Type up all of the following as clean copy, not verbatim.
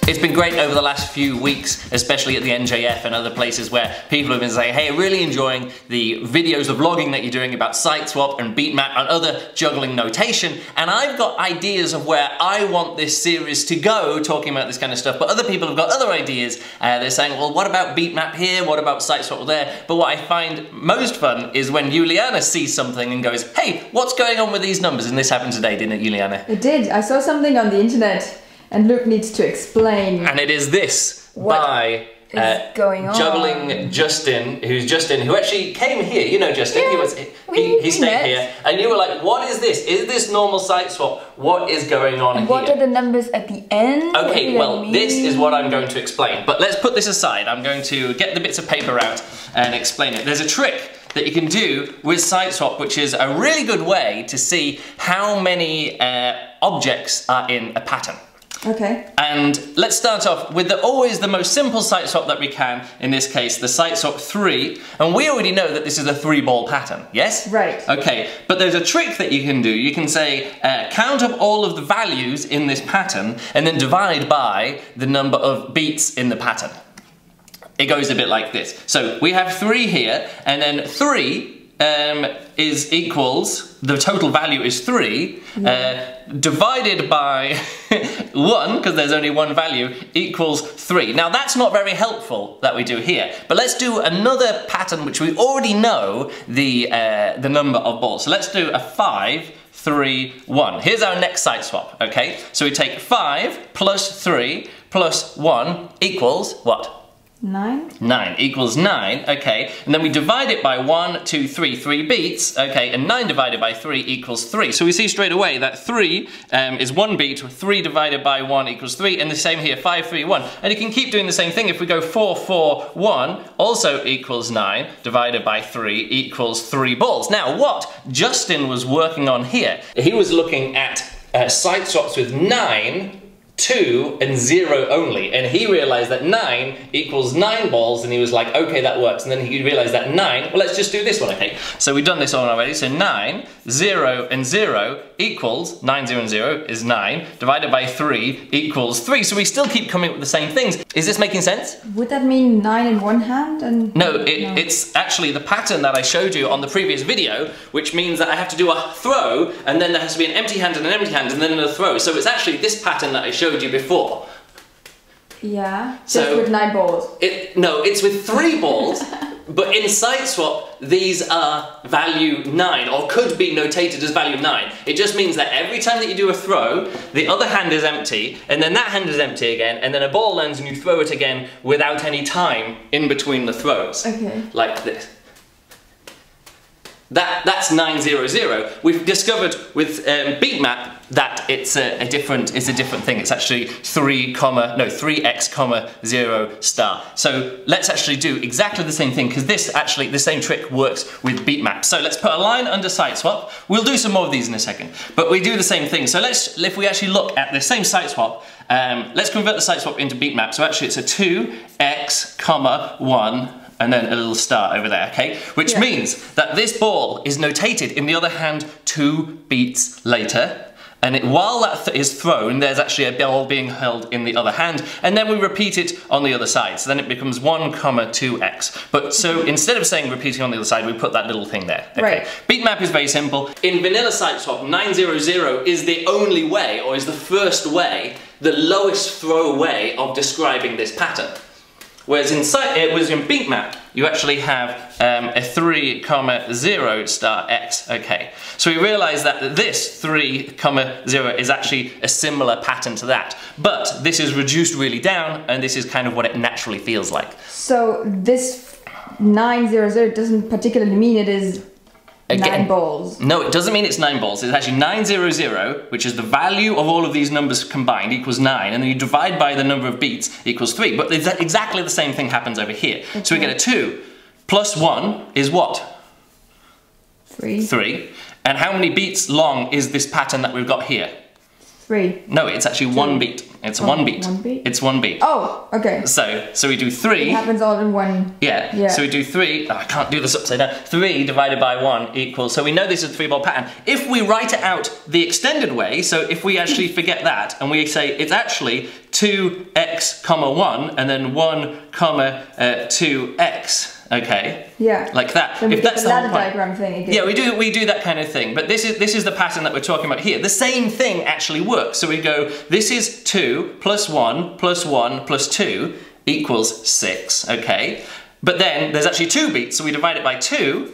It's been great over the last few weeks, especially at the NJF and other places where people have been saying, hey, really enjoying the videos, the vlogging that you're doing about Siteswap and Beatmap and other juggling notation, and I've got ideas of where I want this series to go, talking about this kind of stuff, but other people have got other ideas. They're saying, well, what about Beatmap here? What about Siteswap there? But what I find most fun is when Juliana sees something and goes, hey, what's going on with these numbers? And this happened today, didn't it, Juliana? It did. I saw something on the internet. And Luke needs to explain. And it is this by Juggling Justin, who actually came here. You know Justin, yeah, he stayed here. And you were like, what is this? Is this normal Siteswap? What is going on here? What are the numbers at the end? Okay, well, this is what I'm going to explain. But let's put this aside. I'm going to get the bits of paper out and explain it. There's a trick that you can do with Siteswap, which is a really good way to see how many objects are in a pattern. Okay. And let's start off with always the most simple Siteswap that we can, in this case, the Siteswap 3. And we already know that this is a 3-ball pattern, yes? Right. Okay, but there's a trick that you can do. You can say, count up all of the values in this pattern, and then divide by the number of beats in the pattern. It goes a bit like this. So we have 3 here, and then 3 is equals, the total value is 3, divided by 1, because there's only one value, equals 3. Now that's not very helpful that we do here, but let's do another pattern which we already know the number of balls. So let's do a 5, 3, 1. Here's our next Siteswap, okay? So we take 5 plus 3 plus 1 equals what? 9. 9 equals 9, okay, and then we divide it by 1, 2, 3, 3 beats, okay, and 9 divided by 3 equals 3. So we see straight away that 3 is 1 beat, 3 divided by 1 equals 3, and the same here, 5, 3, 1. And you can keep doing the same thing. If we go 4, 4, 1, also equals 9, divided by 3 equals 3 balls. Now what Justin was working on here, he was looking at Siteswaps with 9, 2 and 0 only, and he realized that 9 equals 9 balls, and he was like, okay, that works. And then he realized that 9, well, let's just do this one, okay? So we've done this one already. So 9, 0 and 0 equals 9, 0 and 0 is 9 divided by 3 equals 3. So we still keep coming up with the same things. Is this making sense? Would that mean 9 in one hand and no, it's actually the pattern that I showed you on the previous video, which means that I have to do a throw, and then there has to be an empty hand and an empty hand and then another throw. So it's actually this pattern that I showed you before. Yeah, so just with 9 balls. No, it's with 3 balls, but in Siteswap, these are value 9, or could be notated as value 9. It just means that every time that you do a throw, the other hand is empty, and then that hand is empty again, and then a ball lands and you throw it again without any time in between the throws. Okay. Like this. That's 900. We've discovered with Beatmap that it's a different thing. It's actually 3x, 0 star. So let's actually do exactly the same thing, because the same trick works with Beatmap. So let's put a line under Siteswap. We'll do some more of these in a second, but we do the same thing. So if we actually look at the same Siteswap, let's convert the Siteswap into Beatmap. So actually it's a 2x, 1. And then a little star over there, okay? Which means that this ball is notated in the other hand 2 beats later. And while that is thrown, there's actually a ball being held in the other hand, and then we repeat it on the other side. So then it becomes 1, 2x. But so instead of saying repeating on the other side, we put that little thing there. Okay. Right. Beatmap is very simple. In vanilla Siteswap, 900 is the only way, or is the first way, the lowest throw way of describing this pattern. Whereas in Beatmap, you actually have a 3, 0 star x, okay. So we realize that this 3, 0 is actually a similar pattern to that. But this is reduced really down, and this is kind of what it naturally feels like. So this 900 doesn't particularly mean it is 9 balls. No, it doesn't mean it's 9 balls. It's actually 900, which is the value of all of these numbers combined, equals 9, and then you divide by the number of beats equals 3. But exactly the same thing happens over here. Okay. So we get a 2 plus 1 is what? 3. 3. And how many beats long is this pattern that we've got here? 3. No, it's actually 1 beat. It's 1 beat. 1 beat? It's 1 beat. Oh, okay. So we do 3. It happens all in one. Yeah. So we do 3. Oh, I can't do this upside down. 3 divided by 1 equals. So we know this is a 3-ball pattern. If we write it out the extended way, so if we actually forget that and we say it's actually 2x comma 1 and then 1 comma 2x. Okay. Yeah. Like that. Then we if get that's the the ladder whole point. diagram thing again. Yeah, we do that kind of thing. But this is the pattern that we're talking about here. The same thing actually works. So we go, this is 2 plus 1 plus 1 plus 2 equals 6. Okay. But then there's actually 2 beats, so we divide it by 2,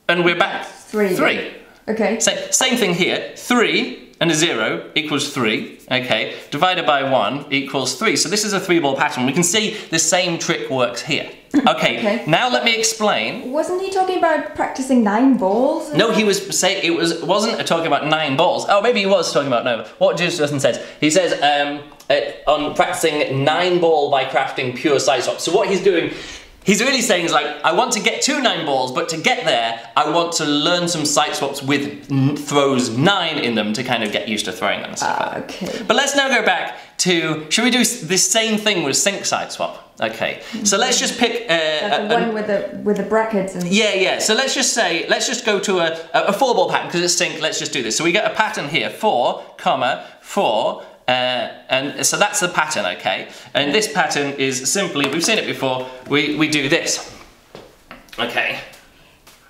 and we're back 3. 3. Okay. Same thing here. 3 and a 0 equals 3, okay? Divided by 1 equals 3. So this is a 3-ball pattern. We can see the same trick works here. Okay, now let me explain. Wasn't he talking about practicing 9 balls? No, he was saying wasn't talking about 9 balls. Oh, maybe he was talking about 9. What Justin says, he says on practicing 9 ball by crafting pure Siteswap. So what he's doing, he's really saying is like, I want to get to 9 balls, but to get there, I want to learn some Siteswaps with throws 9 in them to kind of get used to throwing them and stuff like that. Okay. But let's now go back to, should we do this same thing with sync Siteswap? Okay, so let's just pick the one with the brackets and... Yeah, so let's just go to a 4-ball pattern because it's sync. Let's just do this. So we get a pattern here, 4, comma, 4, and so that's the pattern, okay? And this pattern is simply, we've seen it before, we do this. Okay.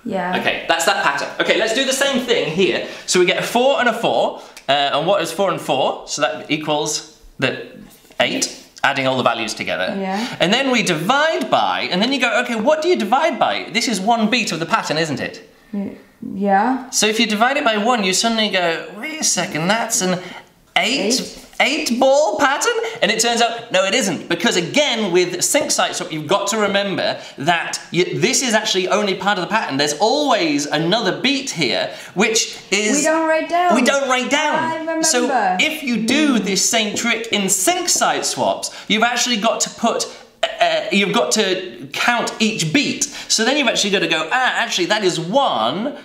Yeah. Okay, that's that pattern. Okay, let's do the same thing here. So we get a 4 and a 4, and what is 4 and 4? So that equals the 8. Adding all the values together. Yeah. And then we divide by, and then you go, okay, what do you divide by? This is 1 beat of the pattern, isn't it? Yeah. So if you divide it by 1, you suddenly go, wait a second, that's an 8-ball pattern? And it turns out, no, it isn't. Because again, with sync Siteswap, you've got to remember that this is actually only part of the pattern. There's always another beat here, which is... We don't write down. We don't write down. I remember. So if you do this same trick in sync Siteswaps, you've actually got to put you've got to count each beat. So then you've actually got to go, actually that is 1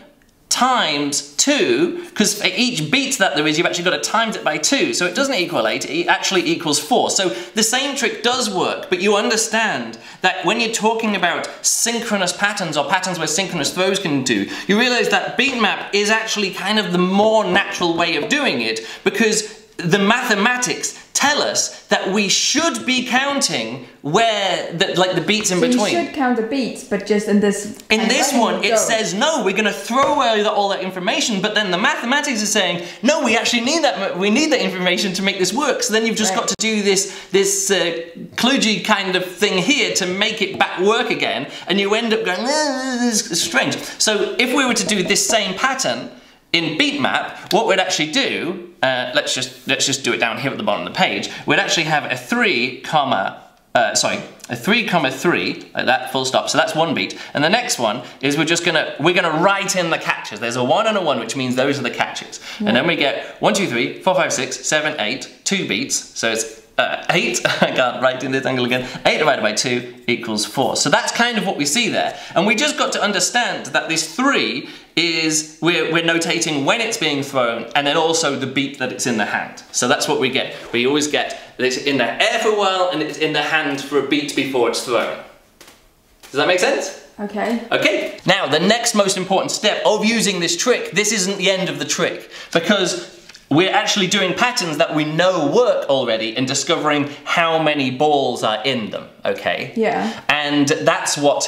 times 2, because for each beat that there is, you've actually got to times it by 2. So it doesn't equal 8, it actually equals 4. So the same trick does work, but you understand that when you're talking about synchronous patterns or patterns where synchronous throws can do, you realize that beat map is actually kind of the more natural way of doing it, because the mathematics tell us that we should be counting where the beats in between. You should count the beats, but just in this... In this one, it says, no, we're going to throw away all that information, but then the mathematics is saying, no, we actually need that, we need that information to make this work. So then you've just got to do this kludgy kind of thing here to make it back work again, and you end up going, this is strange. So if we were to do this same pattern in beat map, what we'd actually do, let's just do it down here at the bottom of the page, we'd actually have a 3 comma 3, like that, full stop. So that's 1 beat. And the next one is we're gonna write in the catches. There's a 1 and a 1, which means those are the catches. Yeah. And then we get 1, 2, 3, 4, 5, 6, 7, 8, 2 beats. So it's 8, I can't write in this angle again, 8 divided by 2 equals 4. So that's kind of what we see there. And we just got to understand that this 3 is, we're notating when it's being thrown, and then also the beat that it's in the hand. So that's what we get. We always get that it's in the air for a while, and it's in the hand for a beat before it's thrown. Does that make sense? Okay. Okay, now the next most important step of using this trick, this isn't the end of the trick, because we're actually doing patterns that we know work already and discovering how many balls are in them, okay? Yeah. And that's what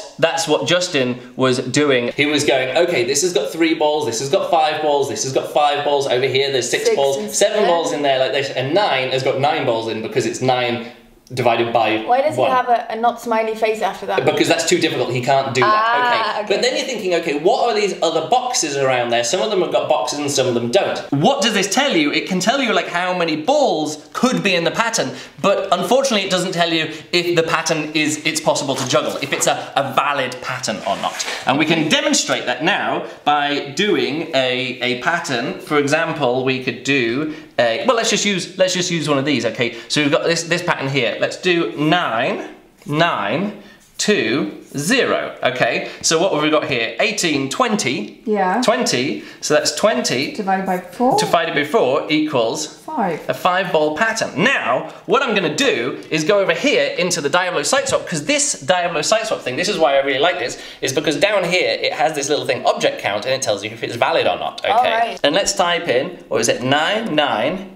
Justin was doing. He was going, okay, this has got 3 balls, this has got 5 balls, this has got 5 balls, over here there's 6 balls, 7 balls in there like this, and 9 has got 9 balls in because it's 9 divided by 1. Why does he have a not smiley face after that? Because that's too difficult, he can't do that. Okay. But then you're thinking, okay, what are these other boxes around there? Some of them have got boxes and some of them don't. What does this tell you? It can tell you like how many balls could be in the pattern, but unfortunately it doesn't tell you if the pattern it's possible to juggle, if it's a valid pattern or not. And we can demonstrate that now by doing a pattern. For example, we could do well, let's just use one of these, okay? So we've got this pattern here. Let's do 9, 9, 2, 0, okay? So what have we got here? 18, 20. Yeah. 20, so that's 20. Divided by 4. Divided by 4 equals 5. 5. A 5-ball pattern. Now, what I'm going to do is go over here into the Diablo Siteswap, because this Diablo Siteswap thing, this is why I really like this, is because down here it has this little thing, object count, and it tells you if it's valid or not. Okay. Right. And let's type in, what is it, 992.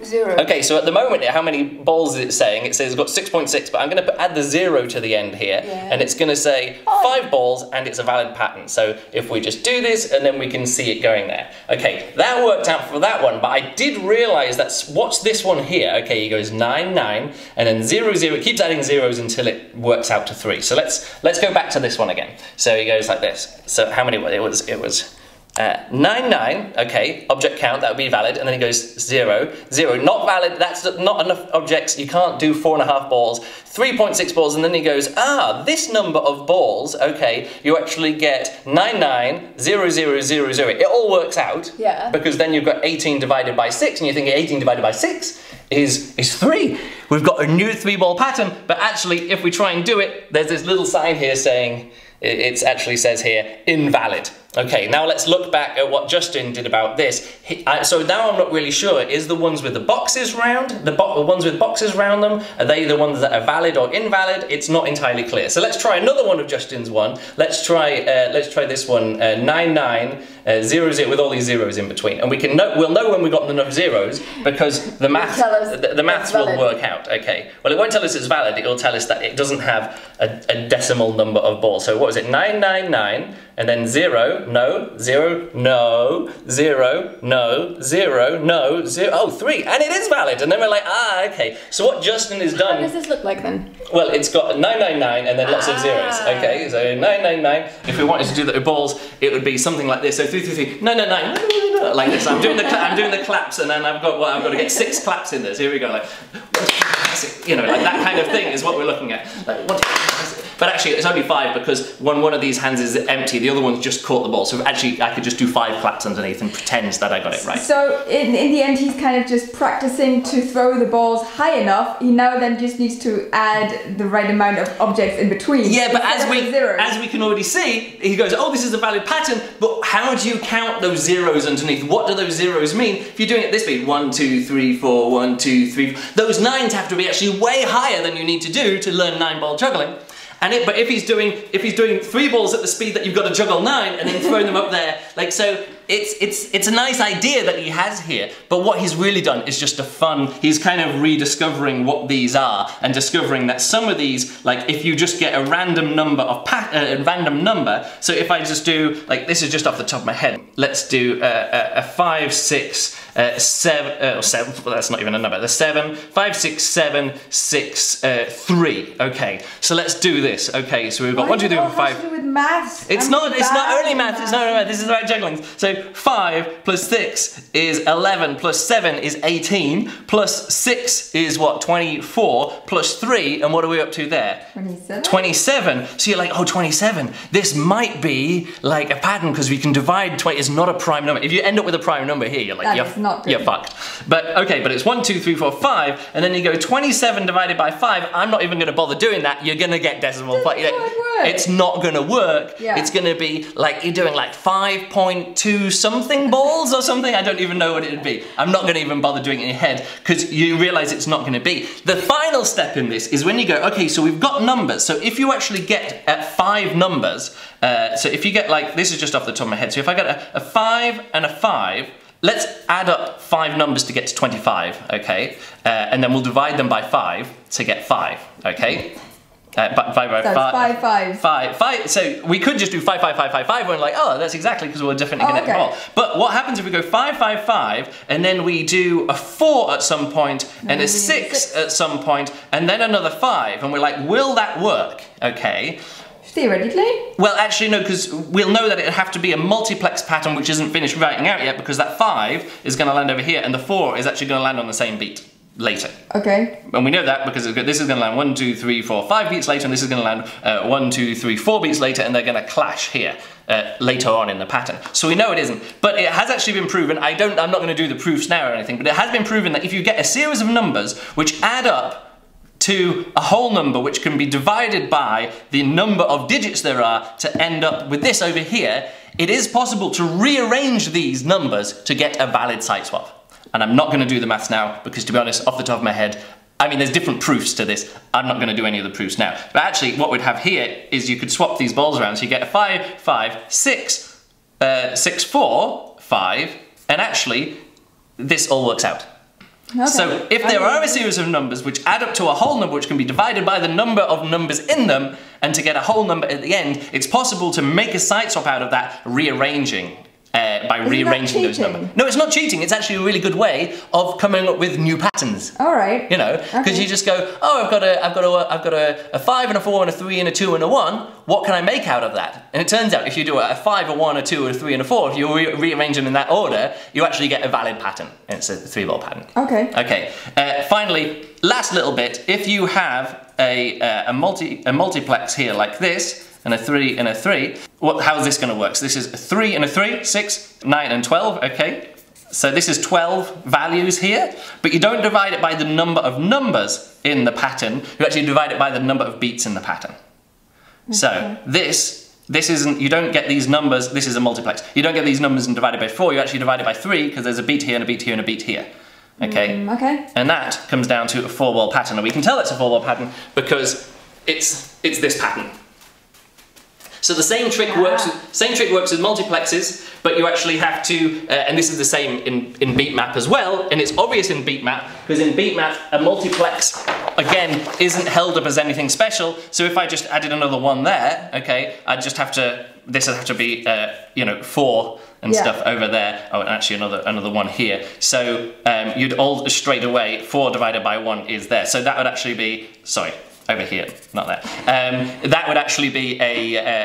0. Okay, so at the moment, how many balls is it saying? It says it's got 6.6, but I'm going to add the 0 to the end here, and it's going to say 5 balls, and it's a valid pattern. So if we just do this, and then we can see it going there. Okay, that worked out for that one, but I did realise that's what's this one here. Okay, he goes 9, 9, and then 0, 0. It keeps adding zeros until it works out to 3. So let's go back to this one again. So he goes like this. So how many? It was 9, 9, okay, object count, that would be valid, and then he goes 0, 0, not valid, that's not enough objects, you can't do 4.5 balls, 3.6 balls, and then he goes, this number of balls, okay, you actually get 9, 9, 0, 0, 0, 0, it all works out, because then you've got 18 divided by 6, and you're thinking 18 divided by 6 is 3. We've got a new 3-ball pattern, but actually, if we try and do it, there's this little sign here saying, it actually says here, invalid. Okay, now let's look back at what Justin did about this. So now I'm not really sure, is the ones with the boxes round, the ones with boxes around them, are they the ones that are valid or invalid? It's not entirely clear. So let's try another one of Justin's one. Let's try this one, 9900 with all these zeros in between. And we'll know when we've got enough zeros because the maths will work out. Okay, well it won't tell us it's valid, it will tell us that it doesn't have a decimal number of balls. So what was it, 999, and then 0, no, 0, no, 0, no, 0, no, 0, oh, 3, and it is valid. And then we're like, okay. So what Justin has done... What does this look like then? Well, it's got 999 and then lots of zeros. Okay, so 999. If we wanted to do that with balls, it would be something like this. So 333, 999, like this. I'm doing the claps, and then I've got to get 6 claps in this. Here we go, like, you know, like that kind of thing is what we're looking at. Like, but actually, it's only 5 because one of these hands is empty, the other one's just caught the ball. So actually, I could just do 5 claps underneath and pretend that I got it right. So in the end, he's kind of just practicing to throw the balls high enough. He now then just needs to add the right amount of objects in between. Yeah, but as we can already see, he goes, oh, this is a valid pattern, but how do you count those zeros underneath? What do those zeros mean? If you're doing it this way, 1, 2, 3, 4, 1, 2, 3, 4, those 9s have to be actually way higher than you need to do to learn 9-ball juggling. But if he's doing 3 balls at the speed that you've got to juggle 9 and then throwing them up there, like, so it's a nice idea that he has here, but what he's really done is just he's kind of rediscovering what these are and discovering that some of these, like if you just get a random number so if I just do, like this is just off the top of my head, let's do a 5, 6, 7, 7, well, that's not even a number, the 7, 5, 6, 7, 6, 3, okay, so let's do this, okay, so we've got 1, 2, 3, 4, 5. To do with maths? It's not only maths, it's not math, this is about juggling. So 5 plus 6 is 11, plus 7 is 18, plus 6 is what, 24, plus 3, and what are we up to there? 27. 27, so you're like, oh, 27, this might be like a pattern because we can divide 20, it's not a prime number. If you end up with a prime number here, you're like, you're fucked. But okay, but it's 1, 2, 3, 4, 5, and then you go 27 divided by 5, I'm not even going to bother doing that, you're going to get decimal point. It's not going to work. Yeah. It's going to be like, you're doing like 5.2 something balls or something, I don't even know what it would be. I'm not going to even bother doing it in your head because you realize it's not going to be. The final step in this is when you go, okay, so we've got numbers, so if you actually get 5 numbers, so if you get like, this is just off the top of my head, so if I get a 5 and a 5, let's add up 5 numbers to get to 25, okay? And then we'll divide them by 5 to get 5, okay? Five. So we could just do 5, 5, 5, 5, 5. We're like, oh, that's exactly because we're definitely going to get it. But what happens if we go 5, 5, 5, and then we do a 4 at some point, and a 6 at some point, and then another 5, and we're like, will that work? Okay. Theoretically? Well, actually, no, because we'll know that it'd have to be a multiplex pattern which isn't finished writing out yet, because that 5 is going to land over here, and the 4 is actually going to land on the same beat later. Okay. And we know that because this is going to land 1, 2, 3, 4, 5 beats later, and this is going to land 1, 2, 3, 4 beats later, and they're going to clash here later on in the pattern. So we know it isn't. But it has actually been proven, I'm not going to do the proofs now or anything, but it has been proven that if you get a series of numbers which add up to a whole number which can be divided by the number of digits there are to end up with this over here, it is possible to rearrange these numbers to get a valid Siteswap. And I'm not going to do the maths now because, to be honest, off the top of my head, I mean, there's different proofs to this. I'm not going to do any of the proofs now. But actually, what we'd have here is you could swap these balls around. So you get a 5, 5, 6, 6, 4, 5, and actually, this all works out. Okay. So if there are a series of numbers which add up to a whole number which can be divided by the number of numbers in them, and to get a whole number at the end, it's possible to make a Siteswap out of that rearranging. By rearranging those numbers. No, it's not cheating. It's actually a really good way of coming up with new patterns. All right. You know, because you just go, oh, I've got a 5 and a 4 and a 3 and a 2 and a 1. What can I make out of that? And it turns out if you do a 5, a 1, a 2, a 3 and a 4, if you rearrange them in that order, you actually get a valid pattern. And it's a 3-ball pattern. Okay. Okay. Finally, last little bit. If you have a multiplex here like this, and a 3 and a 3. How is this going to work? So this is a 3 and a 3, 6, 9 and 12, okay? So this is 12 values here, but you don't divide it by the number of numbers in the pattern, you actually divide it by the number of beats in the pattern. Okay. So this isn't, you don't get these numbers, this is a multiplex. You don't get these numbers and divide it by 4, you actually divide it by 3 because there's a beat here and a beat here and a beat here. Okay? Okay. And that comes down to a 4-ball pattern, and we can tell it's a 4-ball pattern because it's this pattern. So the same trick works with multiplexes, but you actually have to, and this is the same in beatmap as well, and it's obvious in beatmap, because in beatmap a multiplex, again, isn't held up as anything special, so if I just added another 1 there, okay, I'd just have to, this would have to be, you know, 4 and stuff over there, oh, and actually another 1 here, so you'd all straight away, 4 divided by 1 is there, so that would actually be, sorry, over here, not there. That would actually be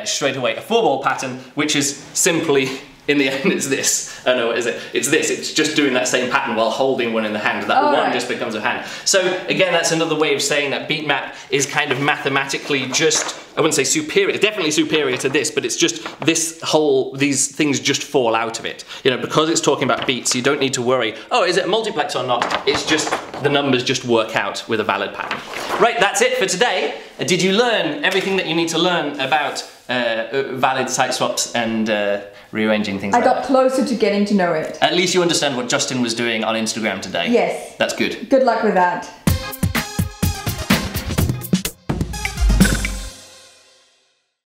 straight away a 4-ball pattern, which is simply, in the end, it's this. Oh no, what is it? It's this. It's just doing that same pattern while holding 1 in the hand. That 1 just becomes a hand. So again, that's another way of saying that beatmap is kind of mathematically just, I wouldn't say superior, it's definitely superior to this, but it's just these things just fall out of it. You know, because it's talking about beats, you don't need to worry, oh, is it a multiplex or not? It's just, the numbers just work out with a valid pattern. Right, that's it for today. Did you learn everything that you need to learn about valid Siteswaps and rearranging things like that? I got closer to getting to know it. At least you understand what Justin was doing on Instagram today. Yes. That's good. Good luck with that.